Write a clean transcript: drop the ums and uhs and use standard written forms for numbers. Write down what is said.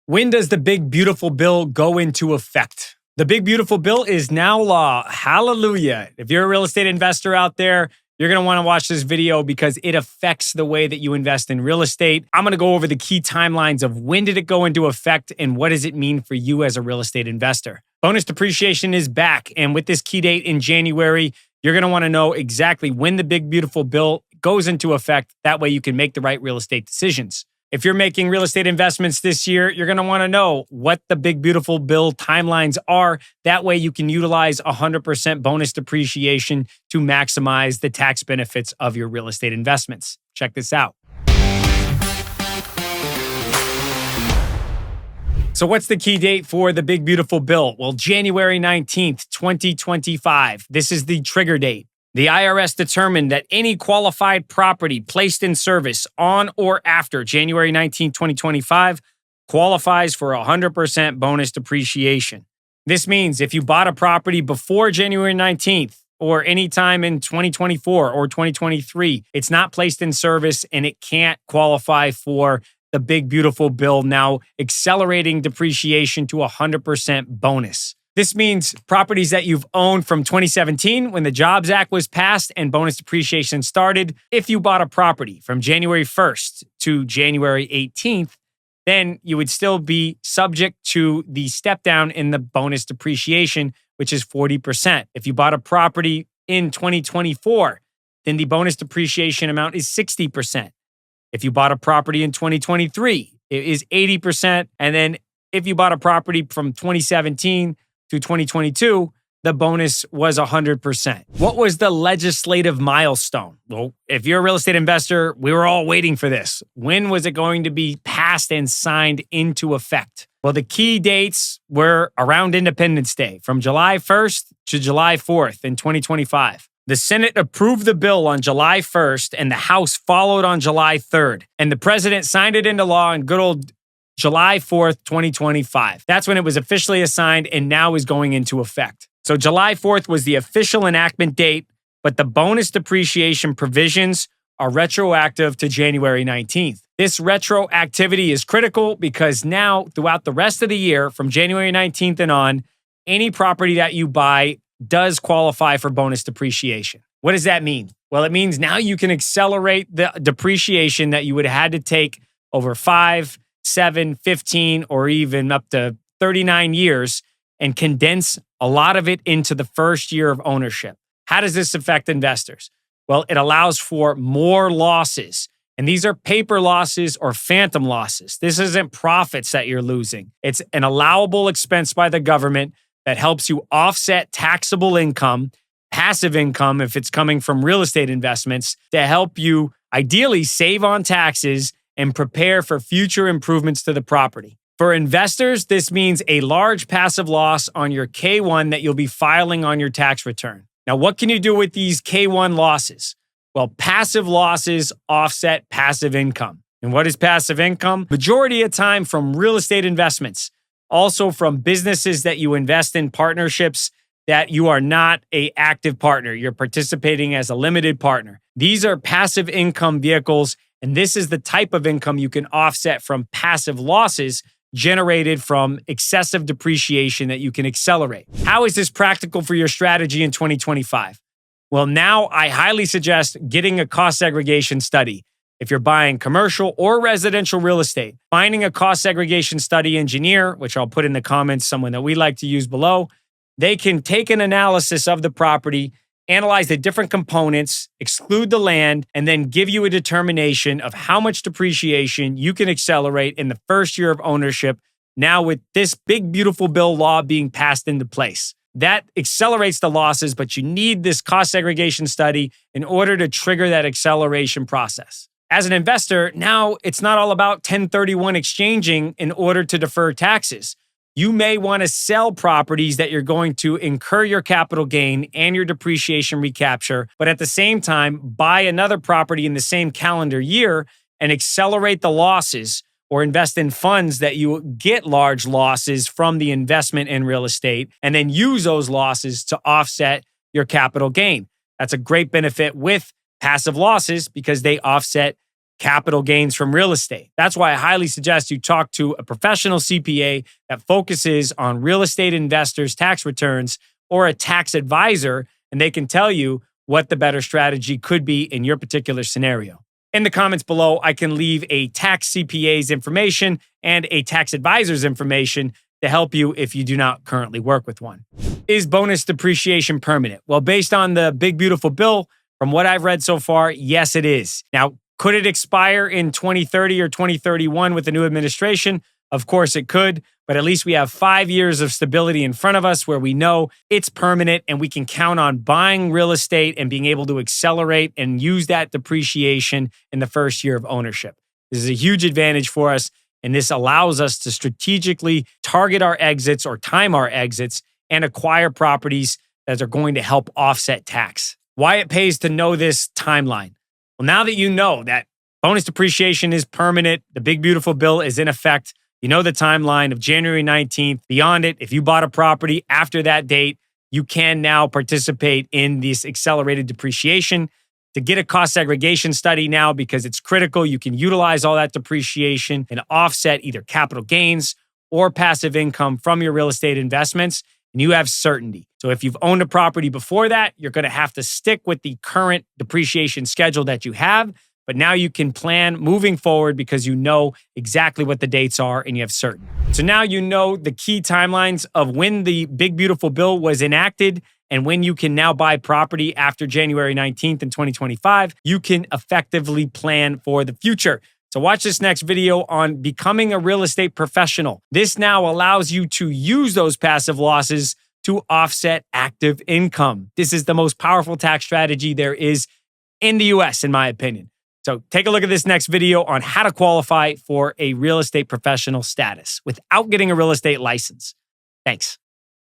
When does the big beautiful bill go into effect? The big beautiful bill is now law. Hallelujah. If you're a real estate investor out there, you're going to want to watch this video because it affects the way that you invest in real estate. I'm going to go over the key timelines of when did it go into effect and what does it mean for you as a real estate investor. Bonus depreciation is back, and with this key date in January, you're going to want to know exactly when the big beautiful bill goes into effect. That way you can make the right real estate decisions. If you're making real estate investments this year, you're going to want to know what the big beautiful bill timelines are. That way you can utilize 100% bonus depreciation to maximize the tax benefits of your real estate investments. Check this out. So what's the key date for the big beautiful bill? Well, January 19th, 2025. This is the trigger date. The IRS determined that any qualified property placed in service on or after January 19, 2025 qualifies for 100% bonus depreciation. This means if you bought a property before January 19th or anytime in 2024 or 2023, it's not placed in service and it can't qualify for the big beautiful bill, now accelerating depreciation to 100% bonus. This means properties that you've owned from 2017 when the Jobs Act was passed and bonus depreciation started. If you bought a property from January 1st to January 18th, then you would still be subject to the step down in the bonus depreciation, which is 40%. If you bought a property in 2024, then the bonus depreciation amount is 60%. If you bought a property in 2023, it is 80%. And then if you bought a property from 2017 to 2022, the bonus was 100%. What was the legislative milestone? Well, if you're a real estate investor, we were all waiting for this. When was it going to be passed and signed into effect? Well, the key dates were around Independence Day, from July 1st to July 4th in 2025. The Senate approved the bill on July 1st and the House followed on July 3rd. And the president signed it into law on good old July 4th, 2025. That's when it was officially assigned and now is going into effect. So July 4th was the official enactment date, but the bonus depreciation provisions are retroactive to January 19th. This retroactivity is critical because now throughout the rest of the year, from January 19th and on, any property that you buy does qualify for bonus depreciation. What does that mean? Well, it means now you can accelerate the depreciation that you would have had to take over 5, 7, 15, or even up to 39 years and condense a lot of it into the first year of ownership. How does this affect investors? Well, it allows for more losses. And these are paper losses or phantom losses. This isn't profits that you're losing. It's an allowable expense by the government that helps you offset taxable income, passive income if it's coming from real estate investments, to help you ideally save on taxes and prepare for future improvements to the property. For investors, this means a large passive loss on your K-1 that you'll be filing on your tax return. Now, what can you do with these K-1 losses? Well, passive losses offset passive income. And what is passive income? Majority of time from real estate investments, also from businesses that you invest in, partnerships that you are not an active partner. You're participating as a limited partner. These are passive income vehicles, and this is the type of income you can offset from passive losses generated from excessive depreciation that you can accelerate. How is this practical for your strategy in 2025? Well, now I highly suggest getting a cost segregation study. If you're buying commercial or residential real estate, finding a cost segregation study engineer, which I'll put in the comments, someone that we like to use below, they can take an analysis of the property, analyze the different components, exclude the land, and then give you a determination of how much depreciation you can accelerate in the first year of ownership, now with this big, beautiful bill law being passed into place. That accelerates the losses, but you need this cost segregation study in order to trigger that acceleration process. As an investor, now it's not all about 1031 exchanging in order to defer taxes. You may want to sell properties that you're going to incur your capital gain and your depreciation recapture, but at the same time, buy another property in the same calendar year and accelerate the losses, or invest in funds that you get large losses from the investment in real estate and then use those losses to offset your capital gain. That's a great benefit with passive losses because they offset capital gains from real estate. That's why I highly suggest you talk to a professional CPA that focuses on real estate investors' tax returns or a tax advisor, and they can tell you what the better strategy could be in your particular scenario. In the comments below, I can leave a tax CPA's information and a tax advisor's information to help you if you do not currently work with one. Is bonus depreciation permanent? Well, based on the big, beautiful bill, from what I've read so far, yes, it is. Now, could it expire in 2030 or 2031 with the new administration? Of course it could, but at least we have 5 years of stability in front of us where we know it's permanent and we can count on buying real estate and being able to accelerate and use that depreciation in the first year of ownership. This is a huge advantage for us, and this allows us to strategically target our exits or time our exits and acquire properties that are going to help offset tax. Why it pays to know this timeline? Well, now that you know that bonus depreciation is permanent, the big, beautiful bill is in effect, you know the timeline of January 19th. Beyond it, if you bought a property after that date, you can now participate in this accelerated depreciation. To get a cost segregation study now, because it's critical, you can utilize all that depreciation and offset either capital gains or passive income from your real estate investments, and you have certainty. So if you've owned a property before that, you're going to have to stick with the current depreciation schedule that you have. But now you can plan moving forward because you know exactly what the dates are and you have certainty. So now you know the key timelines of when the big, beautiful bill was enacted and when you can now buy property after January 19th in 2025. You can effectively plan for the future. So watch this next video on becoming a real estate professional. This now allows you to use those passive losses to offset active income. This is the most powerful tax strategy there is in the US, in my opinion. So take a look at this next video on how to qualify for a real estate professional status without getting a real estate license. Thanks.